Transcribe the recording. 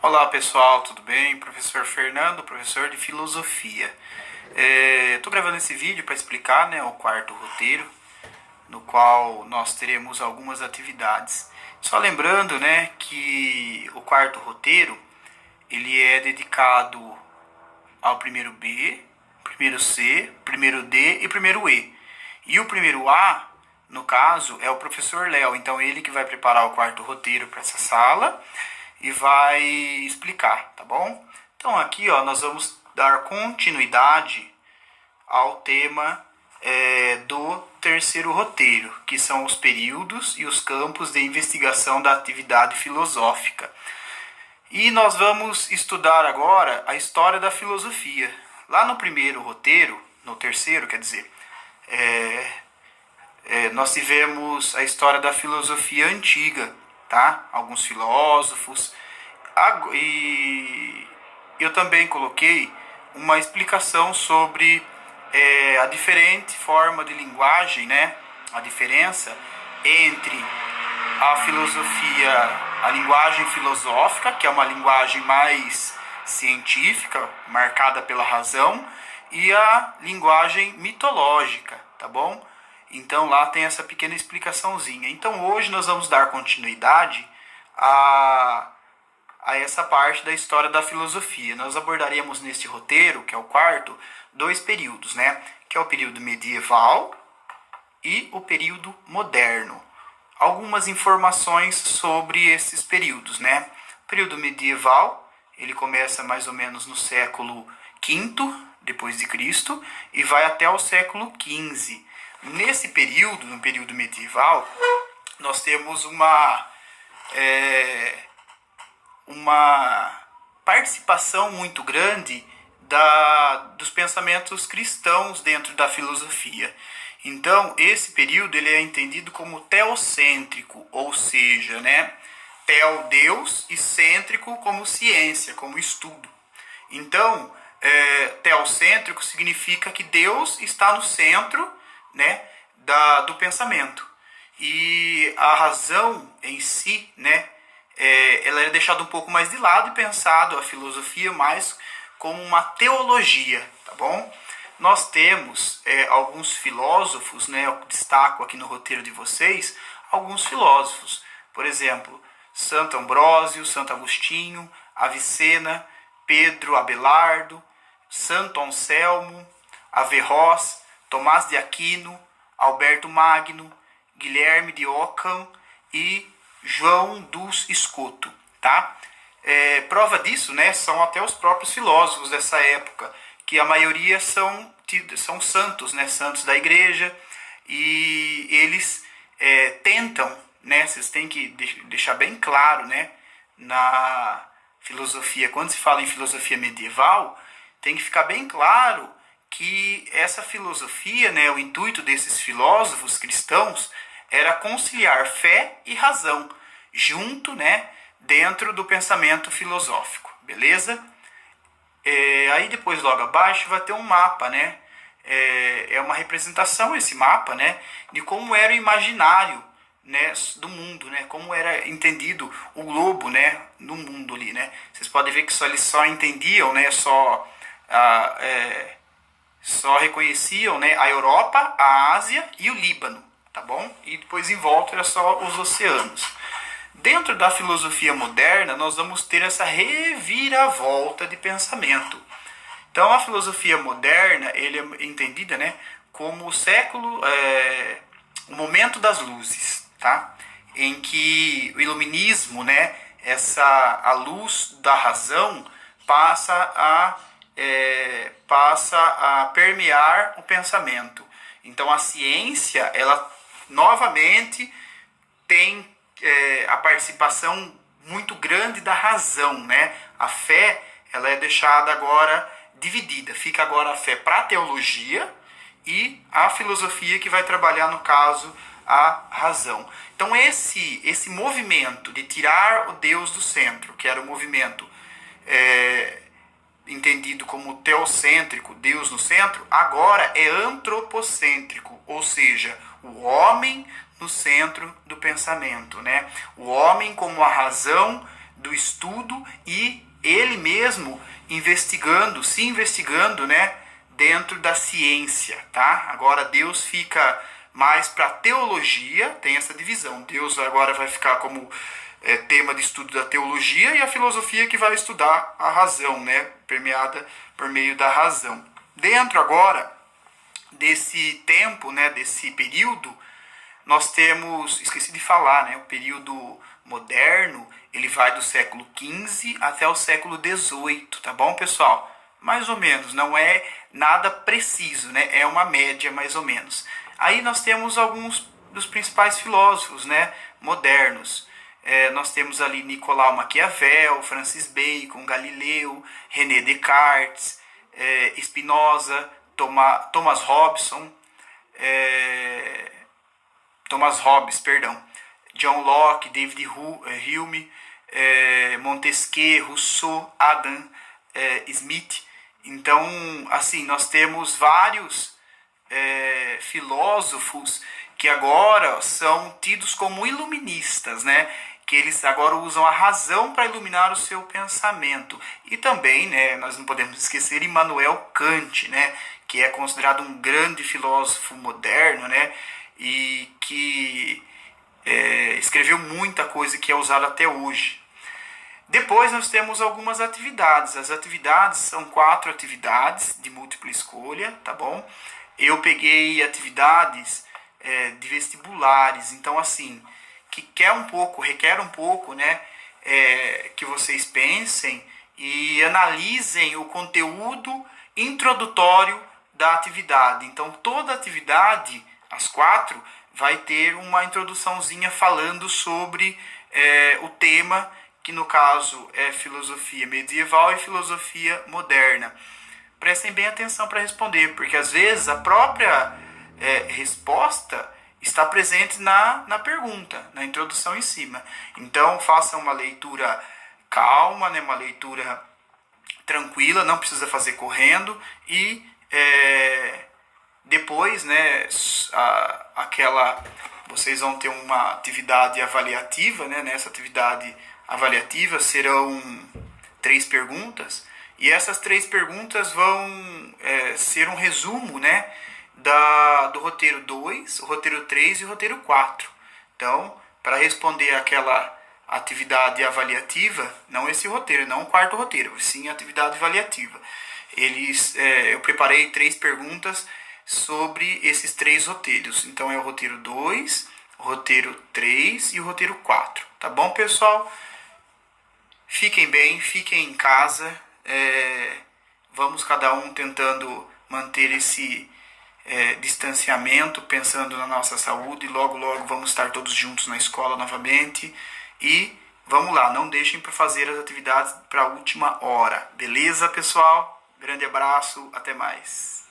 Olá pessoal, tudo bem? Professor Fernando, professor de filosofia. Estou gravando esse vídeo para explicar, o quarto roteiro, no qual nós teremos algumas atividades. Só lembrando, que o quarto roteiro ele é dedicado ao primeiro B, primeiro C, primeiro D e primeiro E. E o primeiro A, no caso, é o professor Léo. Então ele que vai preparar o quarto roteiro para essa sala e vai explicar, tá bom? Então aqui nós vamos dar continuidade ao tema do terceiro roteiro, que são os períodos e os campos de investigação da atividade filosófica. E nós vamos estudar agora a história da filosofia. Lá no primeiro roteiro, no terceiro, quer dizer, nós tivemos a história da filosofia antiga, tá? Alguns filósofos. E eu também coloquei uma explicação sobre a diferente forma de linguagem, a diferença entre a filosofia, a linguagem filosófica, que é uma linguagem mais científica, marcada pela razão, e a linguagem mitológica, tá bom? Então lá tem essa pequena explicaçãozinha. Então hoje nós vamos dar continuidade a essa parte da história da filosofia. Nós abordaremos neste roteiro, que é o quarto, dois períodos, que é o período medieval e o período moderno. Algumas informações sobre esses períodos, O período medieval, ele começa mais ou menos no século V depois de Cristo e vai até o século XV. Nesse período, no período medieval, nós temos uma participação muito grande dos pensamentos cristãos dentro da filosofia. Então, esse período ele é entendido como teocêntrico, ou seja, teo, Deus, e cêntrico como ciência, como estudo. Então, teocêntrico significa que Deus está no centro, do pensamento. E a razão em si, ela é deixada um pouco mais de lado e pensado a filosofia mais como uma teologia, tá bom? Nós temos alguns filósofos, eu destaco aqui no roteiro de vocês, alguns filósofos. Por exemplo, Santo Ambrósio, Santo Agostinho, Avicena, Pedro Abelardo, Santo Anselmo, Averroes, Tomás de Aquino, Alberto Magno, Guilherme de Ockham e João dos Escoto, tá? Prova disso, são até os próprios filósofos dessa época, que a maioria são santos, santos da igreja, e eles tentam, vocês têm que deixar bem claro, na filosofia, quando se fala em filosofia medieval, tem que ficar bem claro que essa filosofia, o intuito desses filósofos cristãos era conciliar fé e razão junto, dentro do pensamento filosófico, beleza? Aí depois logo abaixo vai ter um mapa, é uma representação esse mapa, de como era o imaginário, do mundo, como era entendido o globo, no mundo ali, Vocês podem ver que eles só entendiam, só reconheciam, a Europa, a Ásia e o Líbano, tá bom? E depois em volta era só os oceanos. Dentro da filosofia moderna, nós vamos ter essa reviravolta de pensamento. Então, a filosofia moderna, ele é entendida, como o momento das luzes, tá? Em que o iluminismo, a luz da razão passa a permear o pensamento. Então, a ciência, ela novamente tem a participação muito grande da razão, A fé, ela é deixada agora dividida. Fica agora a fé para a teologia e a filosofia que vai trabalhar, no caso, a razão. Então esse movimento de tirar o Deus do centro, que era o movimento entendido como teocêntrico, Deus no centro, agora é antropocêntrico, ou seja, o homem no centro do pensamento, O homem como a razão do estudo e ele mesmo se investigando, né, dentro da ciência, tá? Agora Deus fica mais para teologia, tem essa divisão. Deus agora vai ficar como tema de estudo da teologia e a filosofia que vai estudar a razão, né, permeada por meio da razão. Dentro agora desse tempo, né, desse período, nós temos, esqueci de falar, né, o período moderno, ele vai do século XV até o século XVIII, tá bom, pessoal? Mais ou menos, não é nada preciso, né, é uma média mais ou menos. Aí nós temos alguns dos principais filósofos, né, modernos. Nós temos ali Nicolau Maquiavel, Francis Bacon, Galileu, René Descartes, Spinoza, Thomas Hobbes, John Locke, David Hume, Montesquieu, Rousseau, Adam Smith. Então, assim, nós temos vários filósofos que agora são tidos como iluministas, né? Que eles agora usam a razão para iluminar o seu pensamento. E também, né, nós não podemos esquecer Immanuel Kant, né, que é considerado um grande filósofo moderno, né, e que escreveu muita coisa que é usada até hoje. Depois nós temos algumas atividades. As atividades são 4 atividades de múltipla escolha, tá bom? Eu peguei atividades de vestibulares, então assim, que requer um pouco, né, que vocês pensem e analisem o conteúdo introdutório da atividade. Então toda atividade, as 4, vai ter uma introduçãozinha falando sobre o tema, que no caso é filosofia medieval e filosofia moderna. Prestem bem atenção para responder, porque às vezes a própria resposta está presente na pergunta, na introdução em cima. Então façam uma leitura calma, né, uma leitura tranquila, não precisa fazer correndo, e depois, né, vocês vão ter uma atividade avaliativa, né? Nessa atividade avaliativa serão 3 perguntas, e essas 3 perguntas vão ser um resumo, né, do roteiro 2, o roteiro 3 e o roteiro 4. Então, para responder aquela atividade avaliativa, não esse roteiro, não o 4º roteiro, sim a atividade avaliativa. Eu preparei 3 perguntas sobre esses 3 roteiros. Então é o roteiro 2, o roteiro 3 e o roteiro 4. Tá bom, pessoal? Fiquem bem, fiquem em casa. Vamos cada um tentando manter esse distanciamento, pensando na nossa saúde. Logo, logo vamos estar todos juntos na escola novamente. E vamos lá, não deixem para fazer as atividades para a última hora. Beleza, pessoal? Grande abraço, até mais.